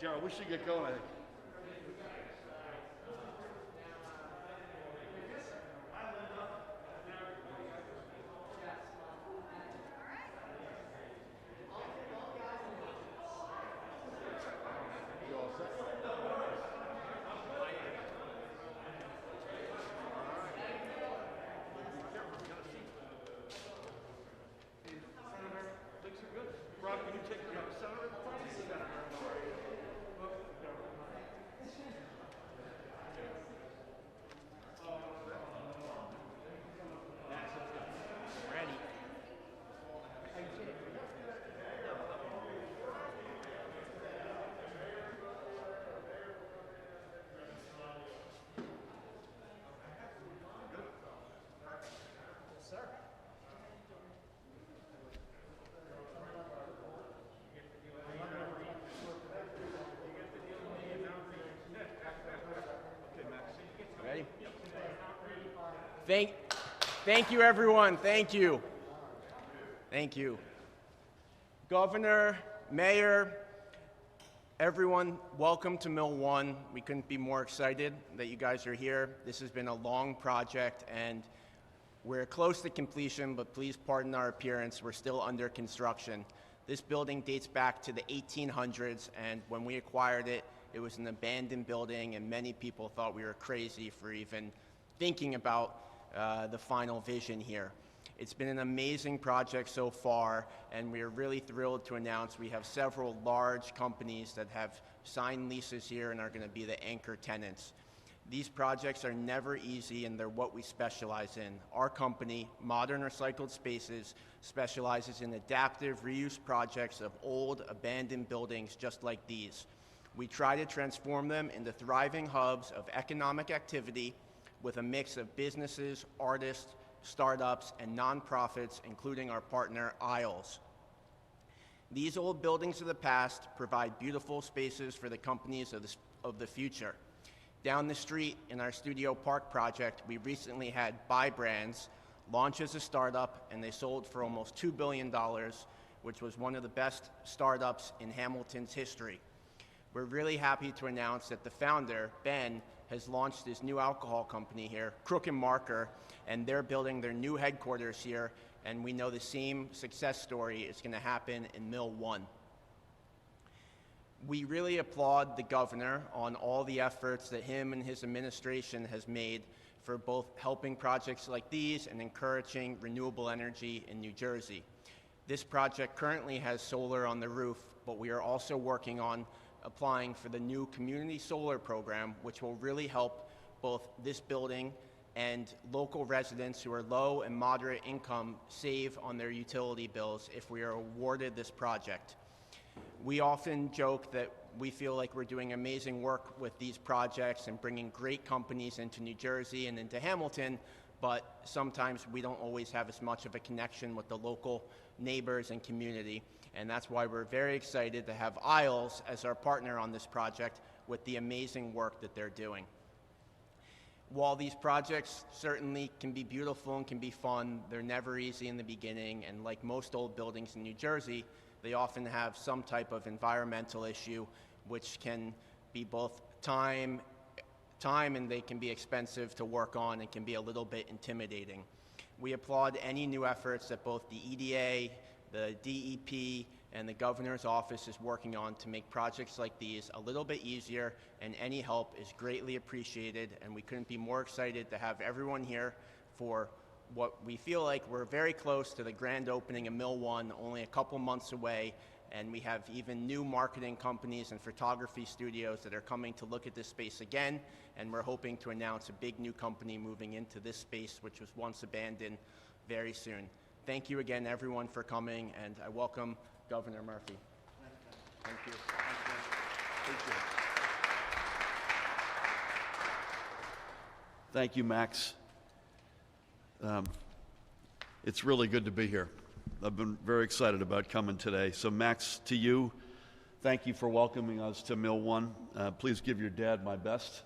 Gerald, we should get going, I think. You all set? Things are good. Rob, can you take Senator? Ready. Yes, sir. Ready? Thank you, everyone. Thank you. Thank you. Governor, Mayor, everyone, welcome to Mill 1. We couldn't be more excited that you guys are here. This has been a long project, and we're close to completion, but please pardon our appearance. We're still under construction. This building dates back to the 1800s, and when we acquired it, it was an abandoned building, and many people thought we were crazy for even thinking about the final vision here. It's been an amazing project so far, and we are really thrilled to announce we have several large companies that have signed leases here and are going to be the anchor tenants. These projects are never easy, and they're what we specialize in. Our company, Modern Recycled Spaces, specializes in adaptive reuse projects of old, abandoned buildings just like these. We try to transform them into thriving hubs of economic activity with a mix of businesses, artists, startups, and nonprofits, including our partner, Isles. These old buildings of the past provide beautiful spaces for the companies of the future. Down the street in our Studio Park project, we recently had Buy Brands launch as a startup, and they sold for almost $2 billion, which was one of the best startups in Hamilton's history. We're really happy to announce that the founder, Ben, has launched his new alcohol company here, Crook and Marker, and they're building their new headquarters here, and we know the same success story is going to happen in Mill 1. We really applaud the governor on all the efforts that him and his administration has made for both helping projects like these and encouraging renewable energy in New Jersey. This project currently has solar on the roof, but we are also working on applying for the new community solar program, which will really help both this building and local residents who are low and moderate income save on their utility bills if we are awarded this project. We often joke that we feel like we're doing amazing work with these projects and bringing great companies into New Jersey and into Hamilton, but sometimes we don't always have as much of a connection with the local neighbors and community. And that's why we're very excited to have Isles as our partner on this project with the amazing work that they're doing. While these projects certainly can be beautiful and can be fun, they're never easy in the beginning, and like most old buildings in New Jersey, they often have some type of environmental issue, which can be both time and they can be expensive to work on and can be a little bit intimidating. We applaud any new efforts that both the EDA, the DEP, and the governor's office is working on to make projects like these a little bit easier, and any help is greatly appreciated, and we couldn't be more excited to have everyone here for what we feel like we're very close to the grand opening of Mill 1, only a couple months away, and we have even new marketing companies and photography studios that are coming to look at this space again, and we're hoping to announce a big new company moving into this space, which was once abandoned, very soon. Thank you again, everyone, for coming, and I welcome Governor Murphy. Thank you. Thank you. Thank you, Max. It's really good to be here. I've been very excited about coming today. So Max, to you, thank you for welcoming us to Mill 1. Please give your dad my best.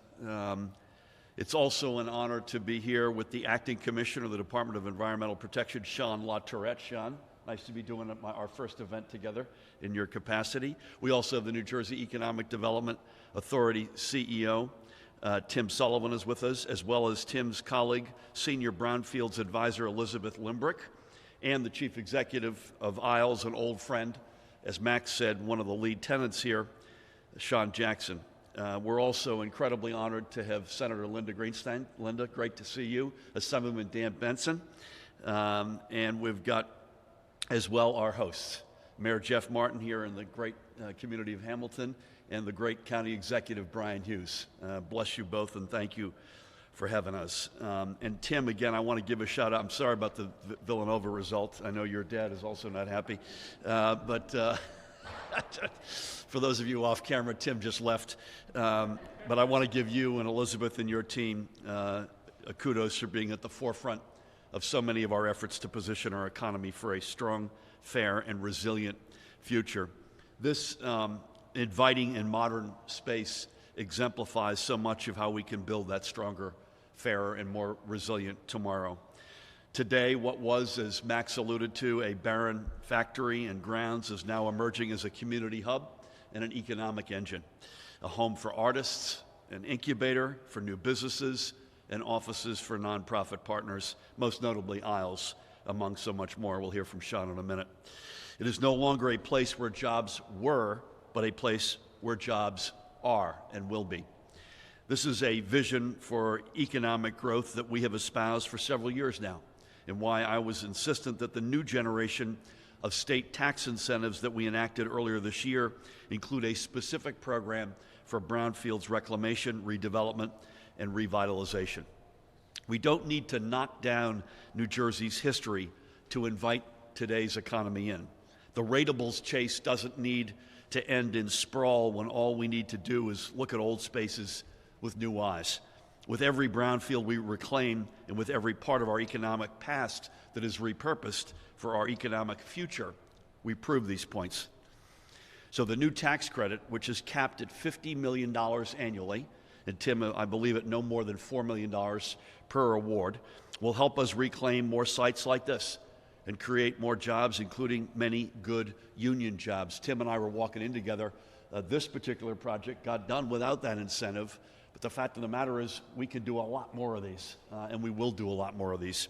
It's also an honor to be here with the Acting Commissioner of the Department of Environmental Protection, Sean Tourette. Sean, Nice to be doing our first event together in your capacity. We also have the New Jersey Economic Development Authority CEO, Tim Sullivan is with us, as well as Tim's colleague, Senior Brownfields Advisor Elizabeth Limbrick, and the Chief Executive of Isles, an old friend, as Max said, one of the lead tenants here, Sean Jackson. We're also incredibly honored to have Senator Linda Greenstein. Linda, great to see you. Assemblyman Dan Benson. And we've got as well our hosts, Mayor Jeff Martin here in the great community of Hamilton, and the great County Executive Brian Hughes. Bless you both and thank you for having us. And Tim, again, I want to give a shout out. I'm sorry about the Villanova result. I know your dad is also not happy. But for those of you off camera, Tim just left. But I want to give you and Elizabeth and your team a kudos for being at the forefront of so many of our efforts to position our economy for a strong, fair, and resilient future. This inviting and modern space exemplifies so much of how we can build that stronger, fairer, and more resilient tomorrow. Today, what was, as Max alluded to, a barren factory and grounds is now emerging as a community hub and an economic engine, a home for artists, an incubator for new businesses, and offices for nonprofit partners, most notably Isles, among so much more. We'll hear from Sean in a minute. It is no longer a place where jobs were, but a place where jobs are and will be. This is a vision for economic growth that we have espoused for several years now, and why I was insistent that the new generation of state tax incentives that we enacted earlier this year include a specific program for Brownfields reclamation, redevelopment, and revitalization. We don't need to knock down New Jersey's history to invite today's economy in. The ratables chase doesn't need to end in sprawl when all we need to do is look at old spaces with new eyes. With every brownfield we reclaim and with every part of our economic past that is repurposed for our economic future, we prove these points. So the new tax credit, which is capped at $50 million annually, and Tim, I believe at no more than $4 million per award, will help us reclaim more sites like this and create more jobs, including many good union jobs. Tim and I were walking in together. This particular project got done without that incentive, but the fact of the matter is we can do a lot more of these, and we will do a lot more of these.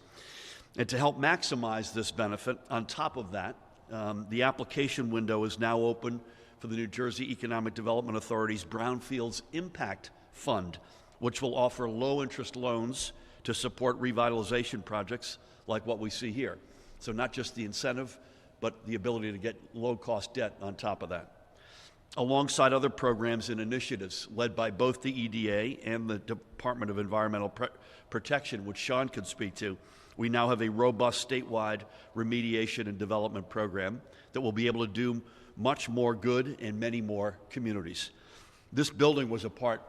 And to help maximize this benefit, on top of that, the application window is now open for the New Jersey Economic Development Authority's Brownfields Impact Fund, which will offer low-interest loans to support revitalization projects like what we see here. So not just the incentive, but the ability to get low-cost debt on top of that. Alongside other programs and initiatives led by both the EDA and the Department of Environmental Protection, which Sean could speak to, we now have a robust statewide remediation and development program that will be able to do much more good in many more communities. This building was a part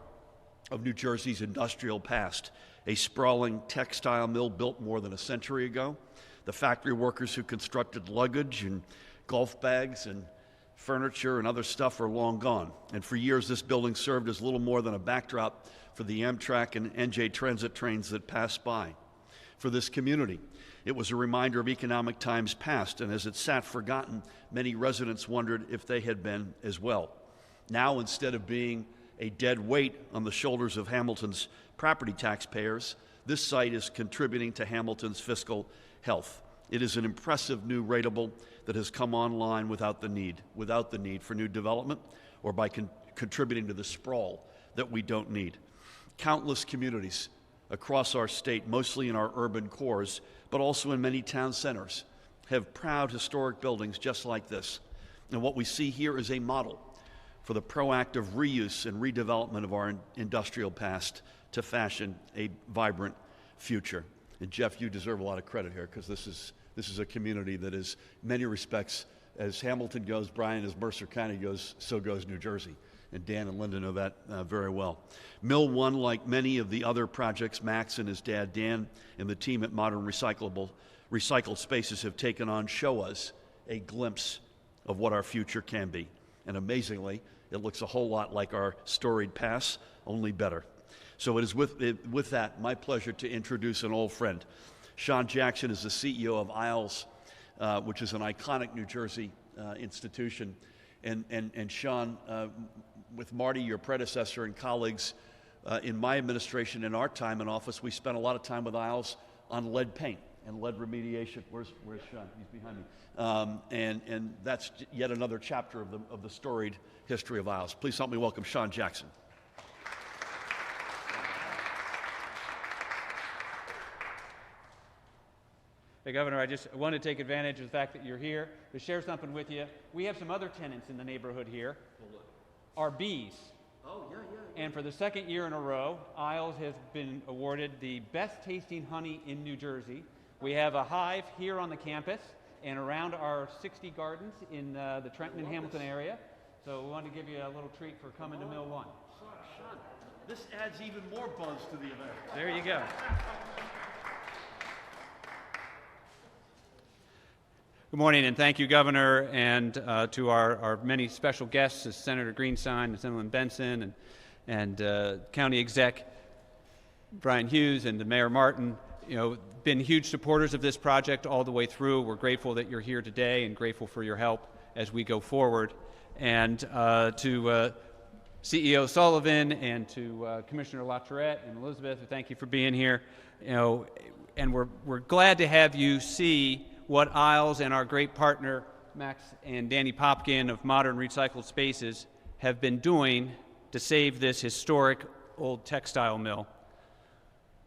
of New Jersey's industrial past, a sprawling textile mill built more than a century ago. The factory workers who constructed luggage and golf bags and furniture and other stuff are long gone. And for years, this building served as little more than a backdrop for the Amtrak and NJ Transit trains that passed by. For this community, it was a reminder of economic times past, and as it sat forgotten, many residents wondered if they had been as well. Now, instead of being a dead weight on the shoulders of Hamilton's property taxpayers, this site is contributing to Hamilton's fiscal health. It is an impressive new ratable that has come online without the need for new development or by contributing to the sprawl that we don't need. Countless communities across our state, mostly in our urban cores, but also in many town centers, have proud historic buildings just like this. And what we see here is a model for the proactive reuse and redevelopment of our industrial past to fashion a vibrant future. And Jeff, you deserve a lot of credit here, because this is a community that is, in many respects, as Hamilton goes, Brian, as Mercer County goes, so goes New Jersey. And Dan and Linda know that very well. Mill 1, like many of the other projects Max and his dad Dan and the team at Modern Recycled Spaces have taken on, show us a glimpse of what our future can be. And amazingly, it looks a whole lot like our storied past, only better. So it is with that my pleasure to introduce an old friend. Sean Jackson is the CEO of Isles, which is an iconic New Jersey institution. And Sean, with Marty, your predecessor, and colleagues in my administration, in our time in office, we spent a lot of time with Isles on lead paint and lead remediation. Where's Sean? He's behind me. And that's yet another chapter of the storied history of Isles. Please help me welcome Sean Jackson. Hey, Governor, I just want to take advantage of the fact that you're here to share something with you. We have some other tenants in the neighborhood here. Our bees. Oh, yeah. And for the second year in a row, Isles has been awarded the best tasting honey in New Jersey. We have a hive here on the campus and around our 60 gardens in the Trenton and Hamilton area. So we want to give you a little treat for coming to Mill 1. Sean, this adds even more buzz to the event. There you go. Good morning, and thank you, Governor, and to our many special guests, Senator Greenstein, and Assemblyman Benson, and County Exec Brian Hughes, and Mayor Martin. Been huge supporters of this project all the way through. We're grateful that you're here today, and grateful for your help as we go forward. And to CEO Sullivan and to Commissioner Tourette and Elizabeth, thank you for being here. And we're glad to have you see what Isles and our great partner, Max and Danny Popkin of Modern Recycled Spaces, have been doing to save this historic old textile mill.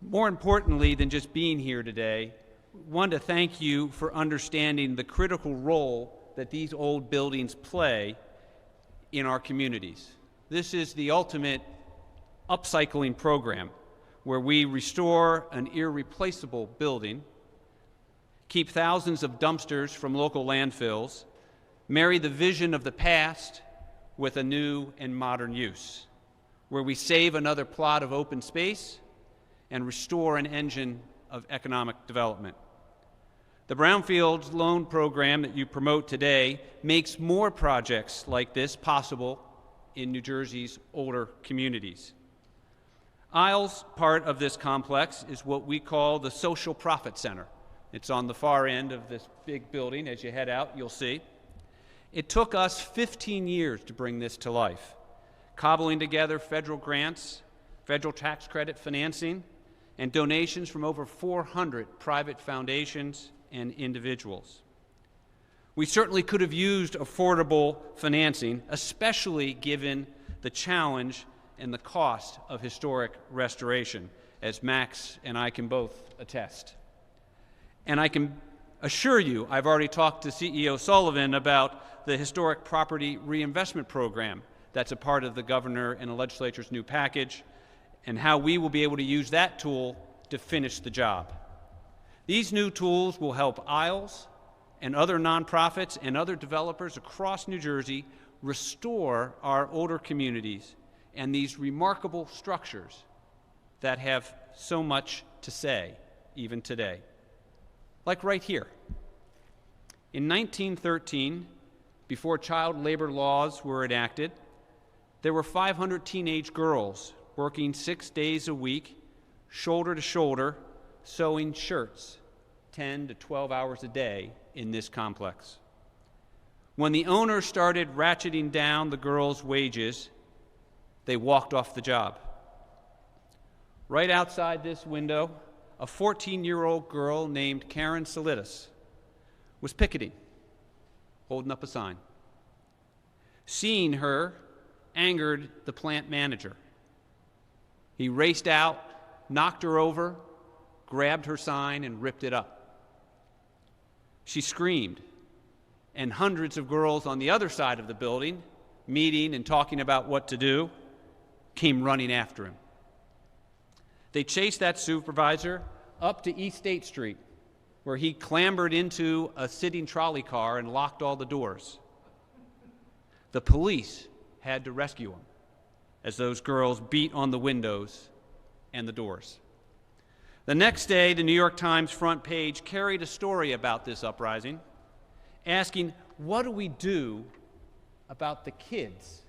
More importantly than just being here today, I want to thank you for understanding the critical role that these old buildings play in our communities. This is the ultimate upcycling program where we restore an irreplaceable building, keep thousands of dumpsters from local landfills, marry the vision of the past with a new and modern use, where we save another plot of open space and restore an engine of economic development. The Brownfields loan program that you promote today makes more projects like this possible in New Jersey's older communities. Isles' part of this complex is what we call the Social Profit Center. It's on the far end of this big building. As you head out, you'll see. It took us 15 years to bring this to life, cobbling together federal grants, federal tax credit financing, and donations from over 400 private foundations and individuals. We certainly could have used affordable financing, especially given the challenge and the cost of historic restoration, as Max and I can both attest. And I can assure you, I've already talked to CEO Sullivan about the Historic Property Reinvestment Program that's a part of the Governor and the Legislature's new package, and how we will be able to use that tool to finish the job. These new tools will help Isles and other nonprofits and other developers across New Jersey restore our older communities and these remarkable structures that have so much to say even today. Like right here. In 1913, before child labor laws were enacted, there were 500 teenage girls working 6 days a week, shoulder to shoulder, sewing shirts 10 to 12 hours a day in this complex. When the owner started ratcheting down the girls' wages, they walked off the job. Right outside this window, a 14-year-old girl named Karen Solitis was picketing, holding up a sign. Seeing her angered the plant manager. He raced out, knocked her over, grabbed her sign, and ripped it up. She screamed, and hundreds of girls on the other side of the building, meeting and talking about what to do, came running after him. They chased that supervisor up to East State Street, where he clambered into a sitting trolley car and locked all the doors. The police had to rescue him as those girls beat on the windows and the doors. The next day, the New York Times front page carried a story about this uprising, asking, what do we do about the kids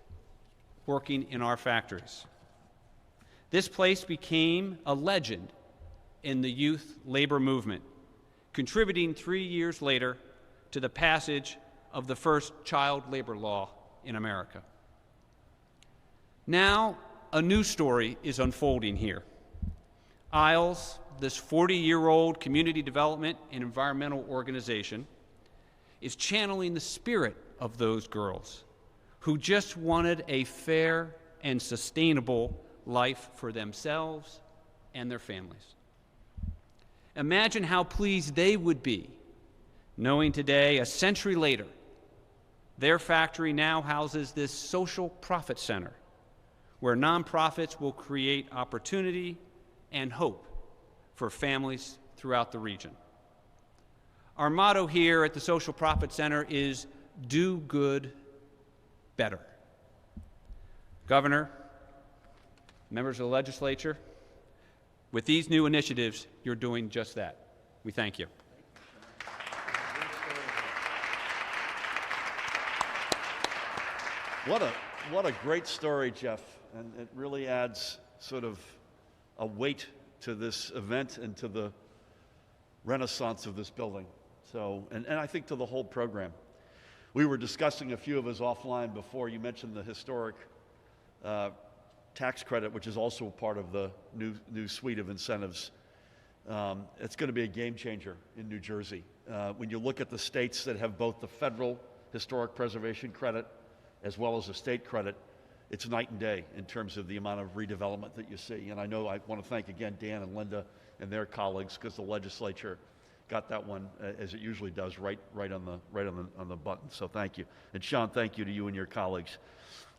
working in our factories? This place became a legend in the youth labor movement, contributing 3 years later to the passage of the first child labor law in America. Now, a new story is unfolding here. ISLES, this 40-year-old community development and environmental organization, is channeling the spirit of those girls who just wanted a fair and sustainable life for themselves and their families. Imagine how pleased they would be knowing today, a century later, their factory now houses this social profit center where nonprofits will create opportunity and hope for families throughout the region. Our motto here at the Social Profit Center is do good better. Governor, members of the legislature, with these new initiatives, you're doing just that. We thank you. What a great story, Jeff, and it really adds sort of a weight to this event and to the renaissance of this building. So, and I think to the whole program. We were discussing a few of us offline before. You mentioned the historic tax credit, which is also part of the new suite of incentives. It's going to be a game changer in New Jersey. When you look at the states that have both the federal historic preservation credit as well as the state credit, it's night and day in terms of the amount of redevelopment that you see. And I know I want to thank again Dan and Linda and their colleagues, because the legislature got that one, as it usually does, right on the button. So thank you. And Sean, thank you to you and your colleagues.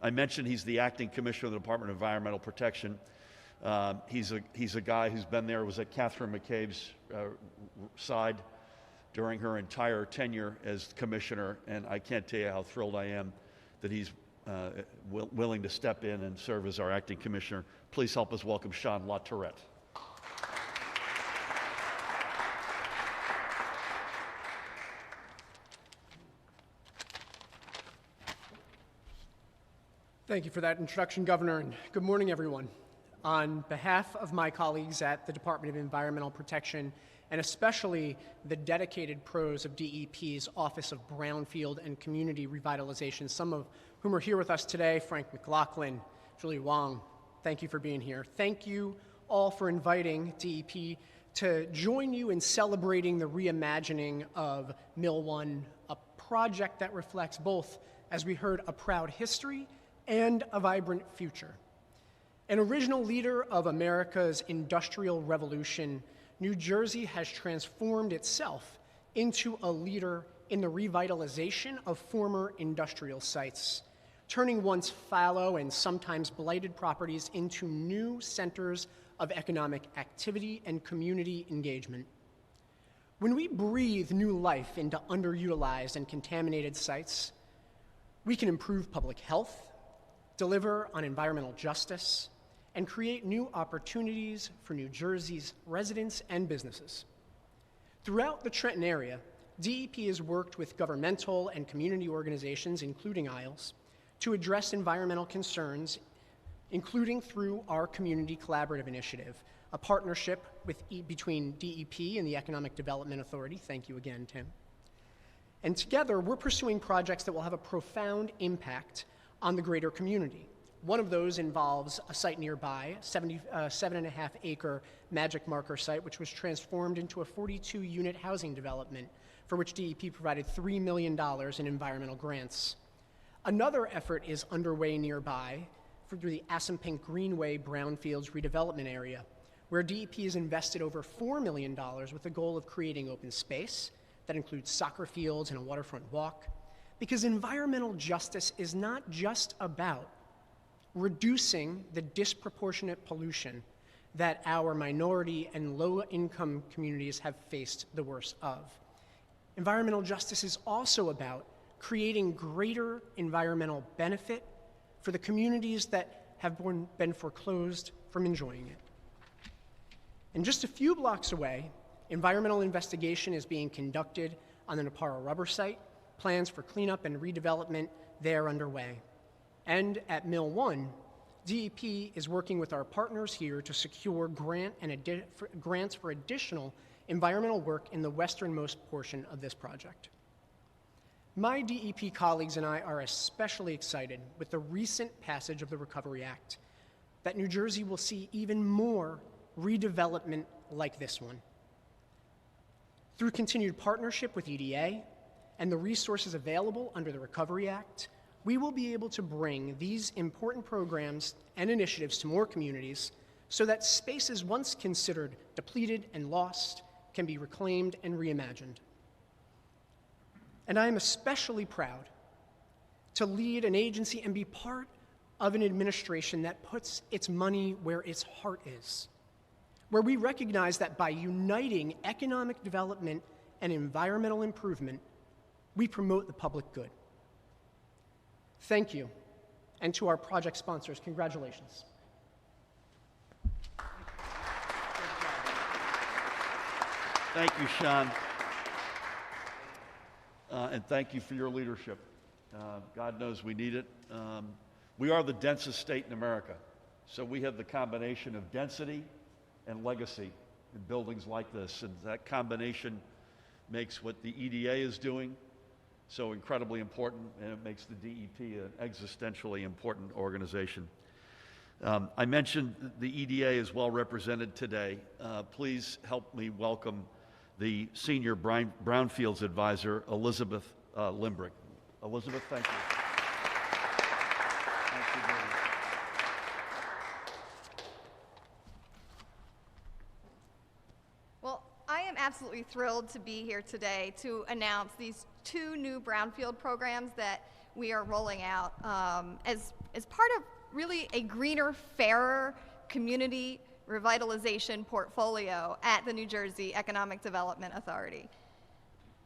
I mentioned he's the acting commissioner of the Department of Environmental Protection. He's a guy who's been there, was at Catherine McCabe's side during her entire tenure as commissioner, and I can't tell you how thrilled I am that he's willing to step in and serve as our acting commissioner. Please help us welcome Sean Tourette. Thank you for that introduction, Governor, and good morning, everyone. On behalf of my colleagues at the Department of Environmental Protection, and especially the dedicated pros of DEP's Office of Brownfield and Community Revitalization, some of whom are here with us today, Frank McLaughlin, Julie Wong, thank you for being here. Thank you all for inviting DEP to join you in celebrating the reimagining of Mill 1, a project that reflects both, as we heard, a proud history and a vibrant future. An original leader of America's industrial revolution, New Jersey has transformed itself into a leader in the revitalization of former industrial sites, turning once fallow and sometimes blighted properties into new centers of economic activity and community engagement. When we breathe new life into underutilized and contaminated sites, we can improve public health, deliver on environmental justice, and create new opportunities for New Jersey's residents and businesses. Throughout the Trenton area, DEP has worked with governmental and community organizations, including ISLES, to address environmental concerns, including through our Community Collaborative Initiative, a partnership between DEP and the Economic Development Authority. Thank you again, Tim. And together, we're pursuing projects that will have a profound impact on the greater community. One of those involves a site nearby, 7.5-acre Magic Marker site, which was transformed into a 42-unit housing development for which DEP provided $3 million in environmental grants. Another effort is underway nearby through the Assunpink Greenway Brownfields redevelopment area, where DEP has invested over $4 million with the goal of creating open space that includes soccer fields and a waterfront walk, because environmental justice is not just about reducing the disproportionate pollution that our minority and low-income communities have faced the worst of. Environmental justice is also about creating greater environmental benefit for the communities that have been foreclosed from enjoying it. And just a few blocks away, environmental investigation is being conducted on the Naparra rubber site. Plans for cleanup and redevelopment there underway. And at Mill 1, DEP is working with our partners here to secure grants for additional environmental work in the westernmost portion of this project. My DEP colleagues and I are especially excited with the recent passage of the Recovery Act that New Jersey will see even more redevelopment like this one. Through continued partnership with EDA and the resources available under the Recovery Act, we will be able to bring these important programs and initiatives to more communities so that spaces once considered depleted and lost can be reclaimed and reimagined. And I am especially proud to lead an agency and be part of an administration that puts its money where its heart is, where we recognize that by uniting economic development and environmental improvement, we promote the public good. Thank you, and to our project sponsors, congratulations. Thank you, Sean. And thank you for your leadership. God knows we need it. We are the densest state in America, so we have the combination of density and legacy in buildings like this, and that combination makes what the EDA is doing so incredibly important, and it makes the DEP an existentially important organization. I mentioned the EDA is well represented today. Please help me welcome the Senior Brownfields Advisor, Elizabeth Limbrick. Elizabeth, thank you. Thank you very much. Well, I am absolutely thrilled to be here today to announce these 2 new Brownfield programs that we are rolling out as part of really a greener, fairer community revitalization portfolio at the New Jersey Economic Development Authority.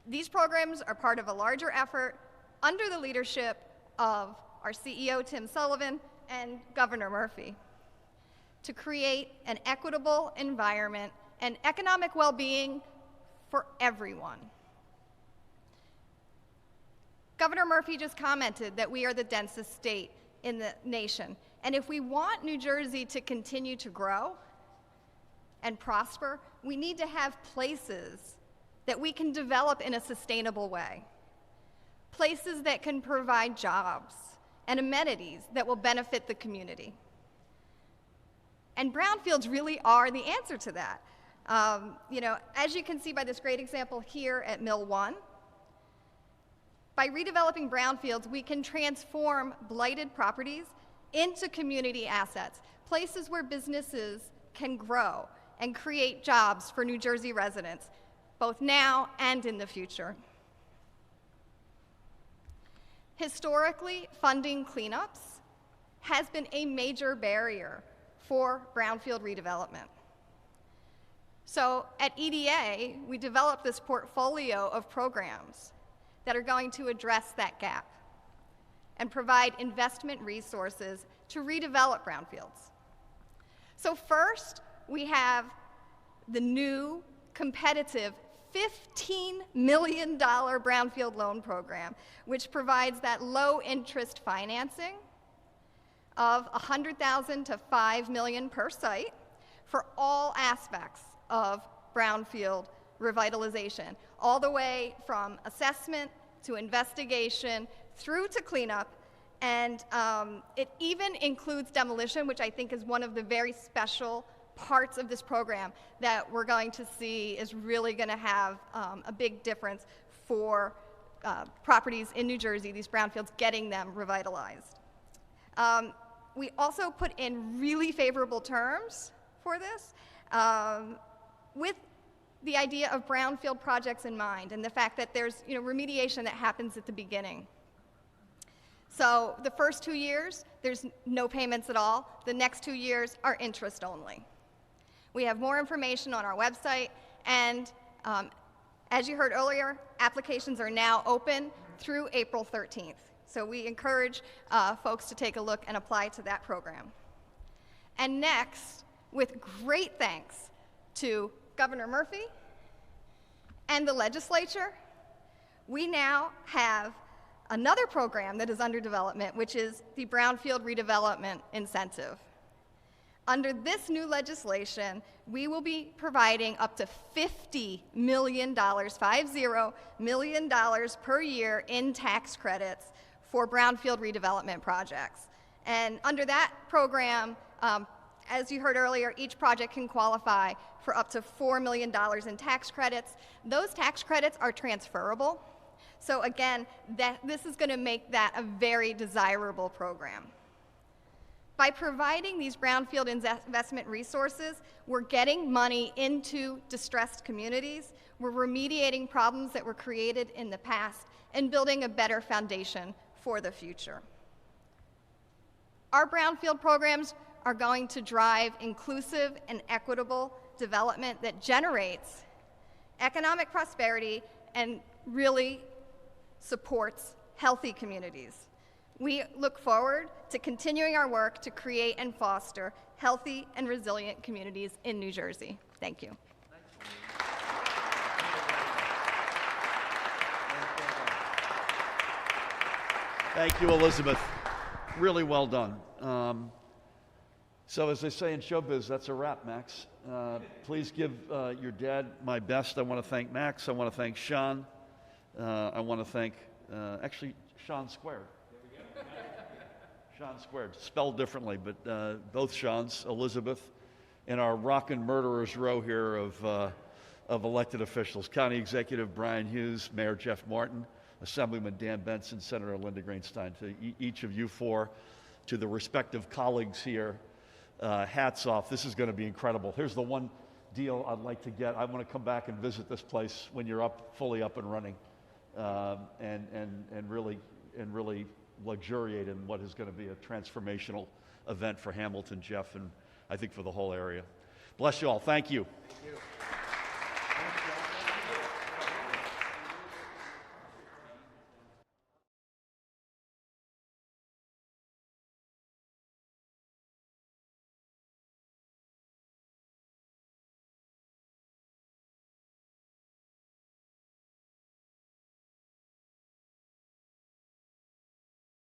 These programs are part of a larger effort under the leadership of our CEO, Tim Sullivan, and Governor Murphy to create an equitable environment and economic well-being for everyone. Governor Murphy just commented that we are the densest state in the nation, and if we want New Jersey to continue to grow and prosper, we need to have places that we can develop in a sustainable way. Places that can provide jobs and amenities that will benefit the community. And brownfields really are the answer to that. As you can see by this great example here at Mill 1, by redeveloping brownfields, we can transform blighted properties into community assets, places where businesses can grow and create jobs for New Jersey residents, both now and in the future. Historically, funding cleanups has been a major barrier for brownfield redevelopment. So at EDA, we developed this portfolio of programs that are going to address that gap and provide investment resources to redevelop brownfields. So first, we have the new competitive $15 million brownfield loan program, which provides that low interest financing of $100,000 to $5 million per site for all aspects of brownfield revitalization, all the way from assessment to investigation through to cleanup. And it even includes demolition, which I think is one of the very special parts of this program that we're going to see is really going to have a big difference for properties in New Jersey, these brownfields, getting them revitalized. We also put in really favorable terms for this with the idea of brownfield projects in mind and the fact that there's remediation that happens at the beginning. So the first 2 years, there's no payments at all. The next 2 years are interest only. We have more information on our website, and as you heard earlier, applications are now open through April 13th. So we encourage folks to take a look and apply to that program. And next, with great thanks to Governor Murphy and the legislature, we now have another program that is under development, which is the Brownfield Redevelopment Incentive. Under this new legislation, we will be providing up to $50 million, $50 million per year in tax credits for brownfield redevelopment projects. And under that program, as you heard earlier, each project can qualify for up to $4 million in tax credits. Those tax credits are transferable. So again, this is going to make that a very desirable program. By providing these brownfield investment resources, we're getting money into distressed communities, we're remediating problems that were created in the past, and building a better foundation for the future. Our brownfield programs are going to drive inclusive and equitable development that generates economic prosperity and really supports healthy communities. We look forward to continuing our work to create and foster healthy and resilient communities in New Jersey. Thank you. Thank you, Elizabeth. Really well done. So as they say in showbiz, that's a wrap, Max. Please give your dad my best. I want to thank Max. I want to thank Sean. I want to thank, actually, Sean Squared. Sean Squared, spelled differently, but both Seans, Elizabeth, and our rockin' murderers row here of elected officials. County Executive Brian Hughes, Mayor Jeff Martin, Assemblyman Dan Benson, Senator Linda Greenstein. To each of you four, to the respective colleagues here, hats off. This is going to be incredible. Here's the one deal I'd like to get. I want to come back and visit this place when you're fully up and running, and really luxuriate in what is going to be a transformational event for Hamilton, Jeff, and I think for the whole area. Bless you all. Thank you. Thank you.